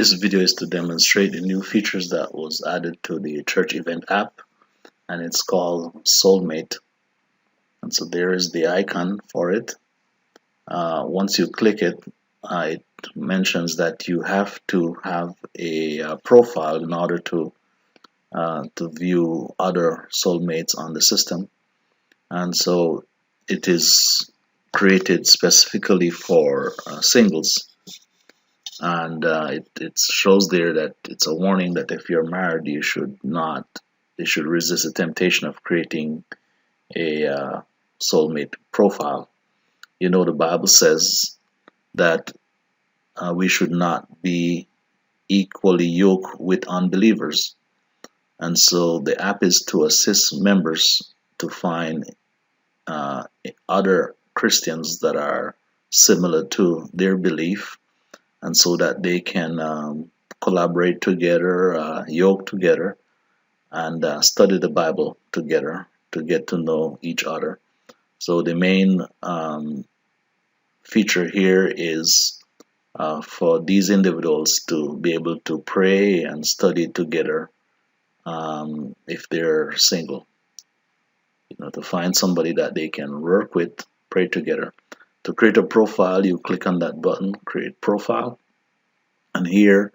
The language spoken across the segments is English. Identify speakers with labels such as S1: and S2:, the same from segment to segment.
S1: This video is to demonstrate the new features that was added to the church event app, and it's called Soulmate. And so there is the icon for it. Once you click it, it mentions that you have to have a profile in order to view other soulmates on the system. And so it is created specifically for singles. And it shows there that it's a warning that if you're married, you should resist the temptation of creating a soulmate profile. You know, the Bible says that we should not be equally yoked with unbelievers. And so the app is to assist members to find uh, other Christians that are similar to their belief, and so that they can collaborate together, yoke together, and study the Bible together to get to know each other. So the main feature here is for these individuals to be able to pray and study together if they're single. To find somebody that they can work with, pray together. To create a profile, you click on that button, create profile, and here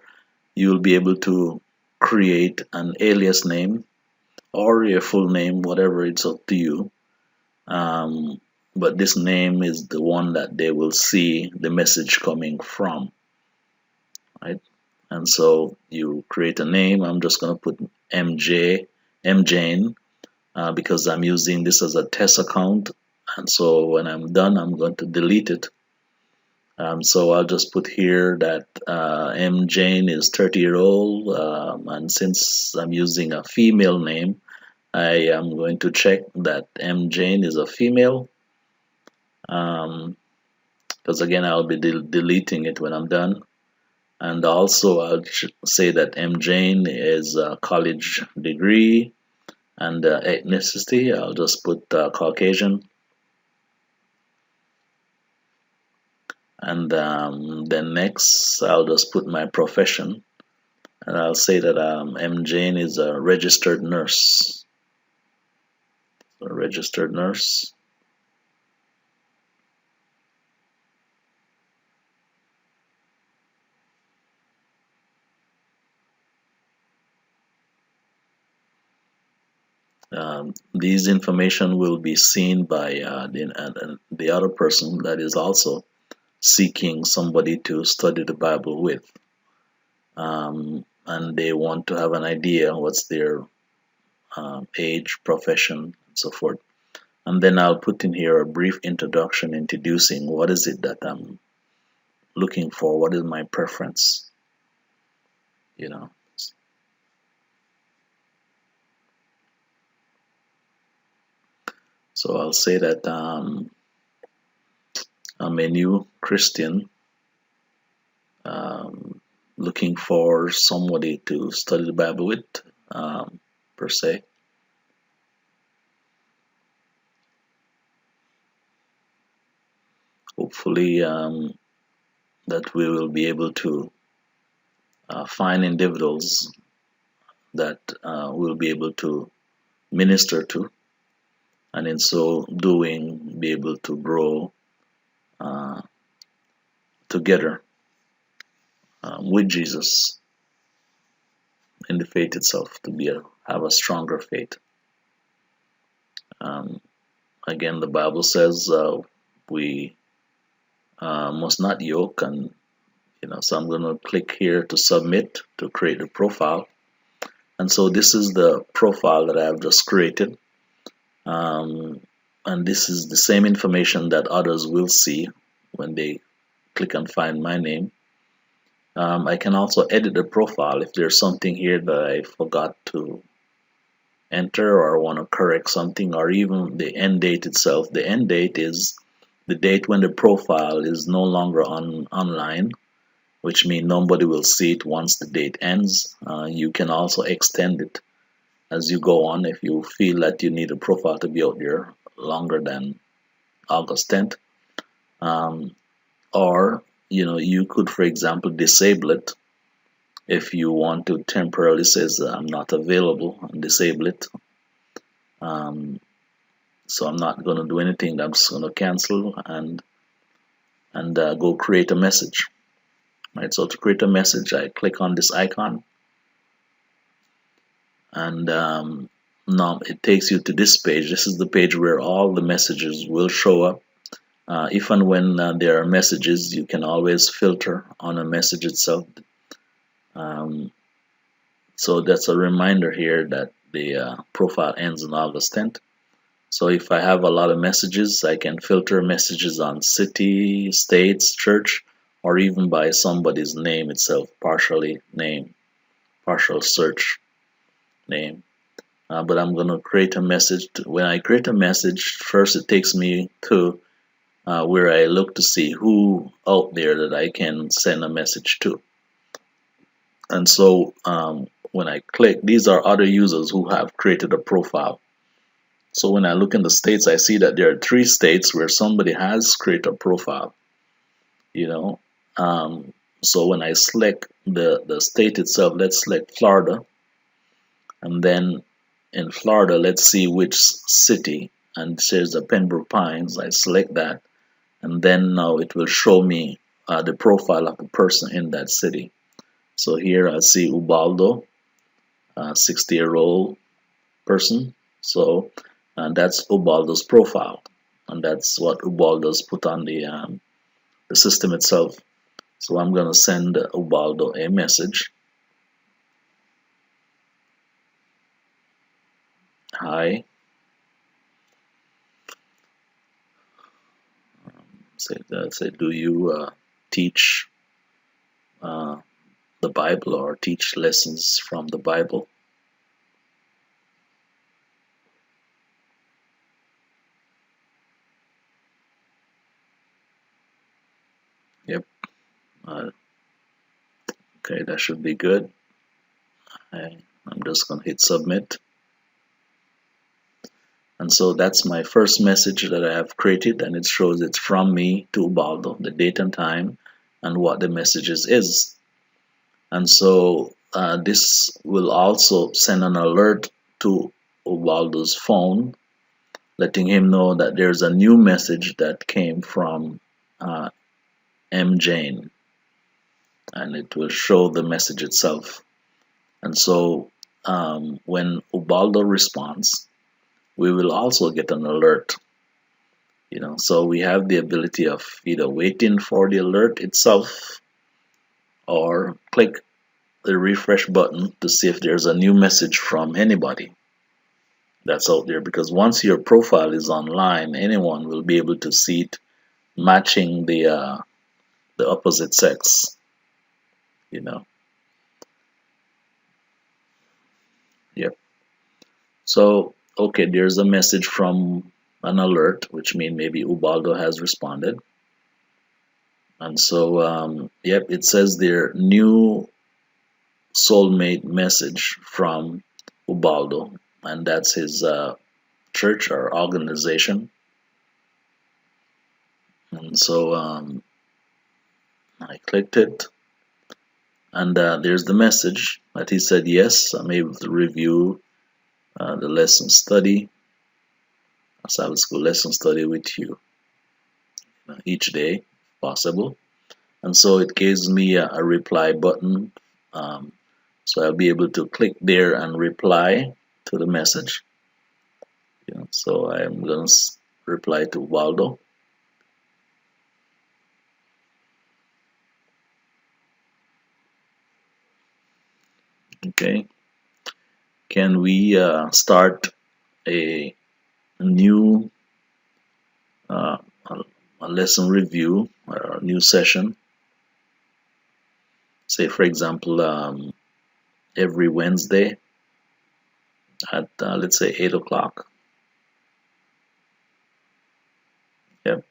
S1: you'll be able to create an alias name or your full name, whatever, it's up to you. But this name is the one that they will see the message coming from, right? And so you create a name. I'm just going to put MJane, because I'm using this as a test account. And so when I'm done, I'm going to delete it. So I'll just put here that Jane is 30-year-old, and since I'm using a female name, I am going to check that Jane is a female, because again I'll be deleting it when I'm done. And also I'll say that Jane is a college degree, and ethnicity I'll just put Caucasian. And then next I'll just put my profession, and I'll say that Jane is a registered nurse. A registered nurse. These information will be seen by the other person that is also seeking somebody to study the Bible with, and they want to have an idea what's their age, profession, and so forth. And then I'll put in here a brief introduction introducing what is it that I'm looking for, what is my preference, you know. So I'll say that I'm a new Christian, looking for somebody to study the Bible with, per se. Hopefully, that we will be able to find individuals that we'll be able to minister to, and in so doing, be able to grow uh, together with Jesus in the faith itself, to have a stronger faith. Um, Again, the Bible says we must not yoke, and so I'm going to click here to submit to create a profile. And so this is the profile that I've just created, and this is the same information that others will see when they click and find my name. I can also edit the profile if there's something here that I forgot to enter or want to correct something, or even the end date itself. The end date is the date when the profile is no longer online, which means nobody will see it once the date ends. You can also extend it as you go on if you feel that you need a profile to be out there longer than August 10th. Or you could, for example, disable it if you want to temporarily says I'm not available and disable it. Um, so I'm not going to do anything. I'm just going to cancel and go create a message. Right. So to create a message, I click on this icon, and now it takes you to this page. This is the page where all the messages will show up. If and when there are messages, you can always filter on a message itself. Um, so that's a reminder here that the profile ends on August 10th. So if I have a lot of messages, I can filter messages on city, states, church, or even by somebody's name itself, partially name, partial search name. But I'm going to create a message. When I create a message, first it takes me to where I look to see who out there that I can send a message to. And so when I click, these are other users who have created a profile. So when I look in the states, I see that there are 3 states where somebody has created a profile. You know, so when I select the state itself, let's select Florida, and then in Florida, let's see which city, and it says the Pembroke Pines. I select that, and then now it will show me the profile of the person in that city. So here I see Ubaldo, 60-year-old person. So that's Ubaldo's profile, and that's what Ubaldo's put on the system itself. So I'm going to send Ubaldo a message. Hi. Say, do you teach uh, the Bible or teach lessons from the Bible? Yep. Uh, okay, that should be good. I'm just going to hit submit. And so that's my first message that I have created, and it shows it's from me to Ubaldo, the date and time, and what the message is. And so this will also send an alert to Ubaldo's phone, letting him know that there's a new message that came from uh, M. Jane, and it will show the message itself. And so when Ubaldo responds, we will also get an alert. So we have the ability of either waiting for the alert itself or click the refresh button to see if there's a new message from anybody that's out there, because once your profile is online, anyone will be able to see it matching the opposite sex. Yep. So okay, there's a message from an alert, which means maybe Ubaldo has responded. And so yep, it says there, new soulmate message from Ubaldo, and that's his church or organization. And so I clicked it, and there's the message that he said, yes, I'm able to review the lesson study, Sabbath school lesson study with you each day, if possible. And so it gives me a reply button. So I'll be able to click there and reply to the message. So I'm going to reply to Waldo. Okay. Can we start a new uh, a lesson review or a new session? Say, for example, every Wednesday at let's say 8 o'clock. Yep.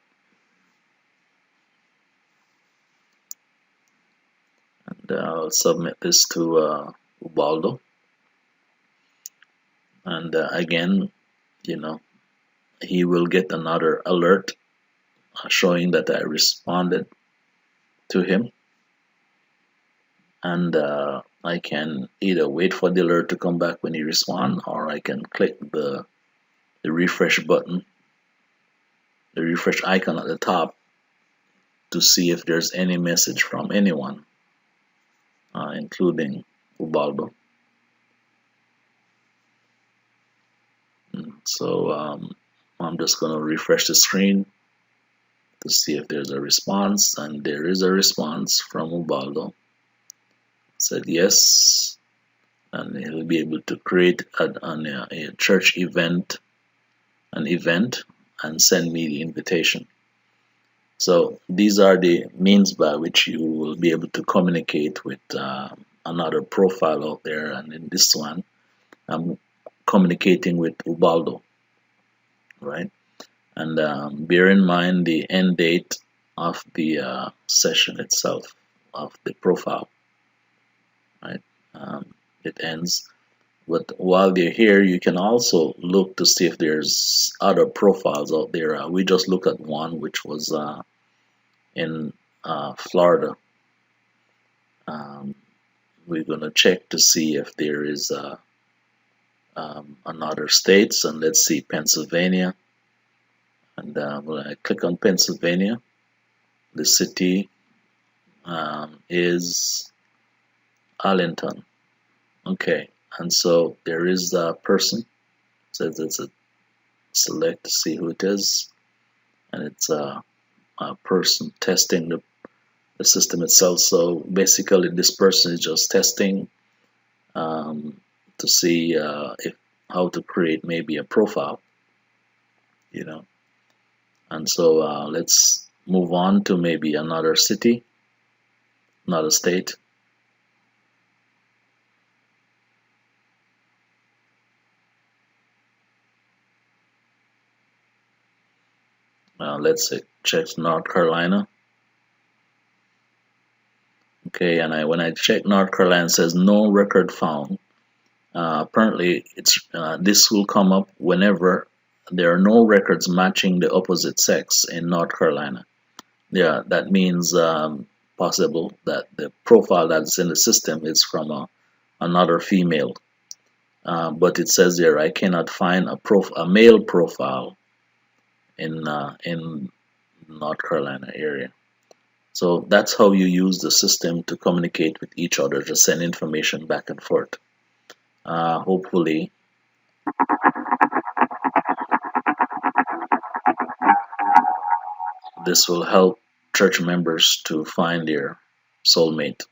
S1: And I'll submit this to Ubaldo. And again, he will get another alert showing that I responded to him. And I can either wait for the alert to come back when he responds, or I can click the refresh button, the refresh icon at the top, to see if there's any message from anyone, including Ubaldo. So I'm just going to refresh the screen to see if there's a response, and there is a response from Ubaldo. Said yes, and he'll be able to create a church event, an event, and send me the invitation. So these are the means by which you will be able to communicate with another profile out there. And in this one, I'm communicating with Ubaldo, right? And bear in mind the end date of the session itself, of the profile, right? It ends. But while they're here, you can also look to see if there's other profiles out there. We just looked at one which was in Florida. Um, we're going to check to see if there is another states, and let's see Pennsylvania. And when I click on Pennsylvania, the city is Arlington. Okay, and so there is a person. Says it's a select to see who it is, and it's a person testing the system itself. So basically, this person is just testing um, to see if how to create maybe a profile, you know. And so let's move on to maybe another city, another state. Let's say check North Carolina. Okay, and when I check North Carolina, it says no record found. Apparently, this will come up whenever there are no records matching the opposite sex in North Carolina. Yeah, that means possible that the profile that's in the system is from another female. But it says there I cannot find a male profile in North Carolina area. So that's how you use the system to communicate with each other, to send information back and forth. Hopefully, this will help church members to find their soulmate.